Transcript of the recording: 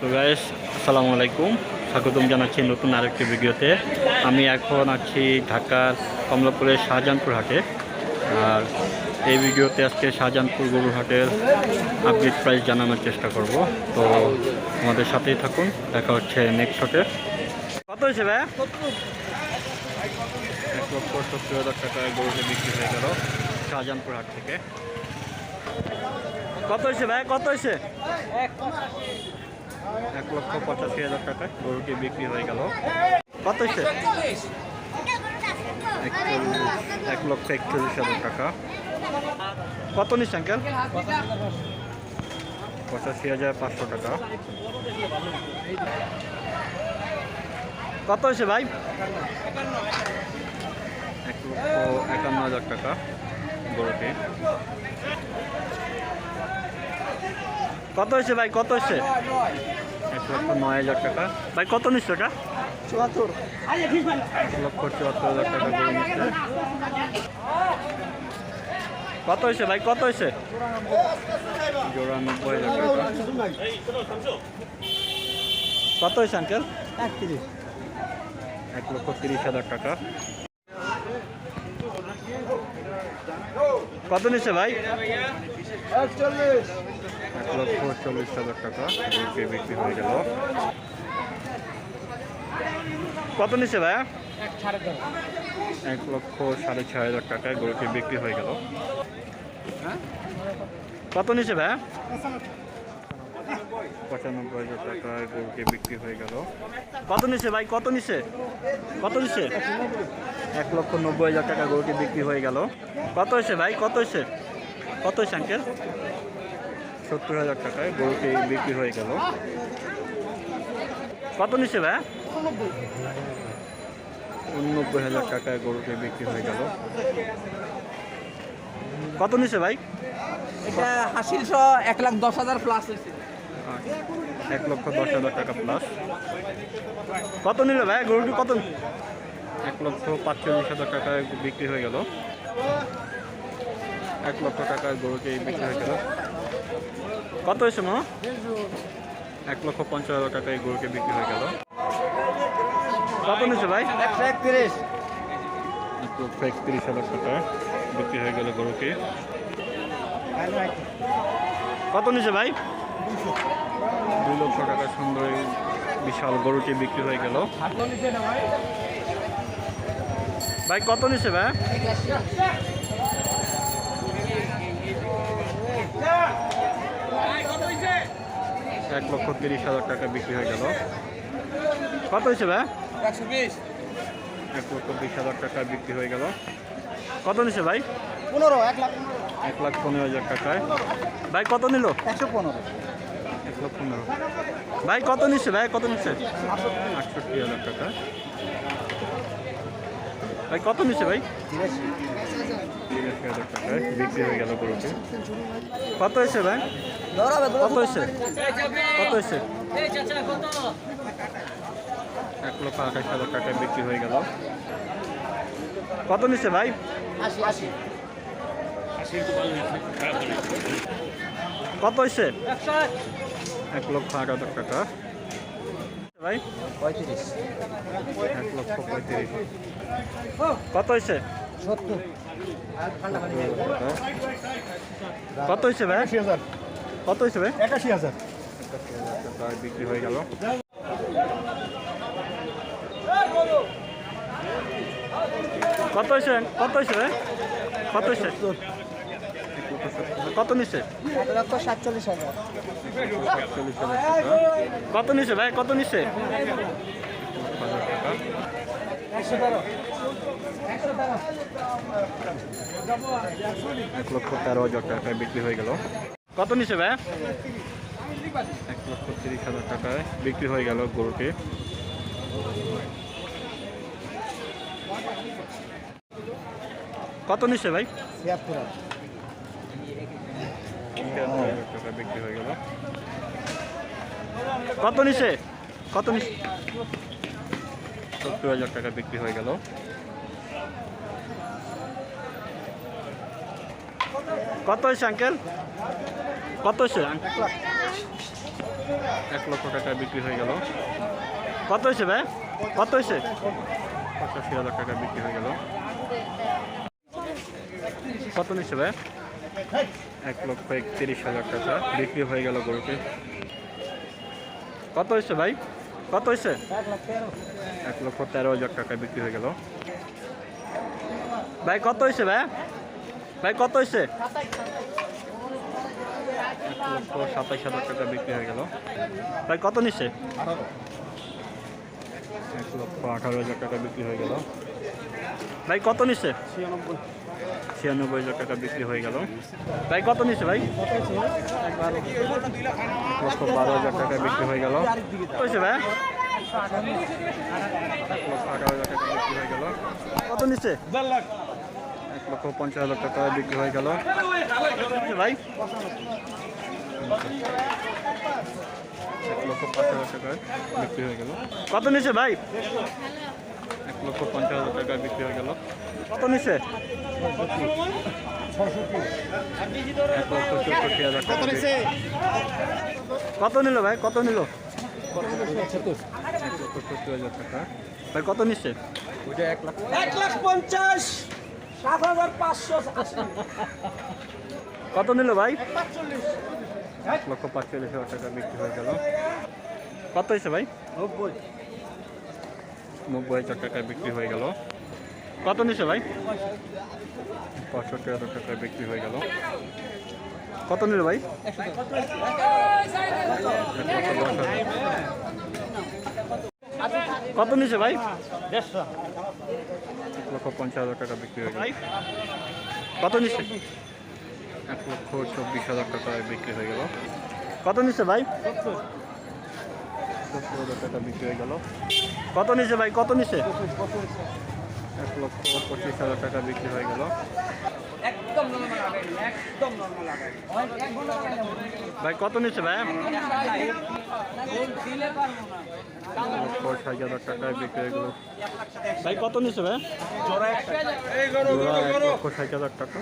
তো গাইস, আসসালামু আলাইকুম। স্বাগতম জানাচ্ছি নতুন আরেকটি ভিডিওতে। আমি এখন আছি ঢাকার কমলাপুরের শাহজাহানপুর হাটে। আর এই ভিডিওতে আজকে শাহজাহানপুর গরুর হাটের আপডেট প্রাইস জানানোর চেষ্টা করব। তো আমাদের সাথেই থাকুন, দেখা হচ্ছে নেক্সট হাটে। কত হয়েছে ভাই? 1,70,000 টাকায় গরুটি বিক্রি হয়ে গেল শাহজাহানপুর হাট থেকে। কত হয়েছে ভাই? কত হয়েছে? 1,85,000 টাকায় গরুটি বিক্রি হয়ে গেল। কত হয়েছে? 1,41,000 টাকা। কত নিচ্ছে আঙ্কেল? 85,500 টাকা। কত হয়েছে ভাই? 1,51,000 টাকা গরুটি। কত হয়েছে ভাই? কত হয়েছে? 1,09,000 টাকা। ভাই কত নিচ্ছে ওটা? 1,74,000 টাকা গরু নিচ্ছে। কত হয়েছে ভাই? কত হয়েছে? 94,000 টাকা। কত হয়েছে আঙ্কেল? 1,30,000 টাকা। কত নিচ্ছে ভাই? 1,40,000 টাকা বিক্রি হয়ে গেল। কত নিচ্ছে ভাই? 1,06,500 টাকায় গরুটি বিক্রি হয়ে গেল। কত নিচ্ছে ভাই? 95,000 টাকায় গরুটি বিক্রি হয়ে গেল। কত নিচ্ছে ভাই? কত নিচ্ছে? কত নিচ্ছে? 1,90,000 টাকা গরুটি বিক্রি হয়ে গেল। কত হয়েছে ভাই? কত হয়েছে? কত হয়েছে আঙ্কেল? 70,000 টাকায় গরুটি বিক্রি হয়ে গেল। কত নিচ্ছে ভাই? 89,000 টাকায় গরুটি বিক্রি হয়ে গেল। কত নিচ্ছে ভাই? এটা হাসিল সহ 1,10,000 প্লাস হয়েছে। 1,10,000 টাকা প্লাস। কত নিল ভাই গরুটি? কত? 1,45,000 টাকায় বিক্রি হয়ে গেল। 1 লক্ষ টাকায় গরুটি বিক্রি হয়ে গেল। কত হয়েছে মা? 1,50,000 টাকায় গরুটি বিক্রি হয়ে গেল। কত নিচ্ছে ভাই? 1,31,000 টাকায় বিক্রি হয়ে গেল গরুটি। কত নিচ্ছে ভাই? 2 লক্ষ টাকার সুন্দর বিশাল গরুটি বিক্রি হয়ে গেল। ভাই কত নিচ্ছে ভাই? 1,30,000 টাকা বিক্রি হয়ে গেল। কত হয়েছে ভাই? 1,20,000 টাকা বিক্রি হয়ে গেল। কত নিচ্ছে ভাই? 1,15,000 টাকায়। ভাই কত নিল? 115। 1,15,000। ভাই কত নিচ্ছে? ভাই কত নিচ্ছে? 68,000 টাকা। ভাই কত নিচ্ছে ভাই? 83,000 টাকায় বিক্রি হয়ে গেল গরুটি। কত হয়েছে ভাই? কত হয়েছে? কত হয়েছে? 1,28,000 টাকায় বিক্রি হয়ে গেল। কত নিচ্ছে ভাই? 80। কত হয়েছে? 1,08,000 টাকা। ভাই 35। 1,35,000। কত হয়েছে? 70। কত হয়েছে ভাই? 80,000। কত হয়েছে ভাই? 81,000। 81,000 টাকা বিক্রি হয়ে গেল। কত হয়েছে? কত হয়েছে ভাই? কত হয়েছে? কত নিচ্ছে? 1,47,000। 47,000 টাকা। কত নিচ্ছে ভাই? কত নিচ্ছে? 1,000 টাকা। 1,13,000 টাকায় বিক্রি হয়ে গেল। কত নিচ্ছে ভাই? 1,30,000 টাকায় বিক্রি হয়ে গেল গরুটি। কত নিচ্ছে ভাই? 76,000। 73,000 টাকা বিক্রি হয়ে গেল। কত নিচ্ছে? কত নিচ্ছে? 70,000 টাকা বিক্রি হয়ে গেল। কত হয়েছে আঙ্কেল? কত হয়েছে? 1 লক্ষ টাকায় বিক্রি হয়ে গেল। কত হয়েছে ভাই? কত হয়েছে? 85,000 টাকায় বিক্রি হয়ে গেল। কত নিচ্ছে ভাই? 1,31,000 টাকা বিক্রি হয়ে গেল গরুটি। কত হয়েছে ভাই? কত হয়েছে? 1,13,000 টাকায় বিক্রি হয়ে গেল। ভাই কত হয়েছে ভাই? ভাই কত হয়েছে? 1,27,000 টাকা বিক্রি হয়ে গেল। ভাই কত নিচ্ছে? 1,18,000 টাকা বিক্রি হয়ে গেল। ভাই কত নিচ্ছে? 96,000 টাকা বিক্রি হয়ে গেল। ভাই কত নিচ্ছে ভাই? 1,12,000 টাকা বিক্রি হয়ে গেল। হয়েছে ভাই? 1,18,000 টাকা বিক্রি হয়ে গেল। কত নিচ্ছে? 1,50,000 টাকা বিক্রি হয়ে গেল। ভাই 1,05,000 টাকায় বিক্রি হয়ে গেল। কত নিচ্ছে ভাই? 1,50,000 টাকায় বিক্রি হয়ে গেল। কত নিচ্ছে? 1,64,000 টাকা। কত নিল ভাই? কত নিল? 1,64,000 টাকা। ভাই কত নিচ্ছে? 1,50,000 কত নিল ভাই? 1,45,000 টাকা বিক্রি হয়ে গেল। কত হয়েছে ভাই? 90,000 টাকায় বিক্রি হয়ে গেল। কত নিচ্ছে ভাই? 65,000 টাকায় বিক্রি হয়ে গেল। কত নিল ভাই? 1,10,000। কত নিচ্ছে ভাই? 1,50,000 টাকা বিক্রি হয়ে গেল। কত নিচ্ছে? 1,24,000 টাকায় বিক্রি হয়ে গেল। কত নিচ্ছে ভাই? 70,000 টাকা বিক্রি হয়ে গেল। কত নিচ্ছে ভাই? কত নিচ্ছে? 1,25,000 টাকা বিক্রি হয়ে গেল। একদম নরমাল আগাই, একদম নরমাল আগাই। ভাই কত নিচ্ছে ভাই? দিলে পারবো না। 1,60,000 টাকায় বিক্রি হয়ে গেল। ভাই কত নিচ্ছে ভাই? জোড়া 1,60,000 টাকা।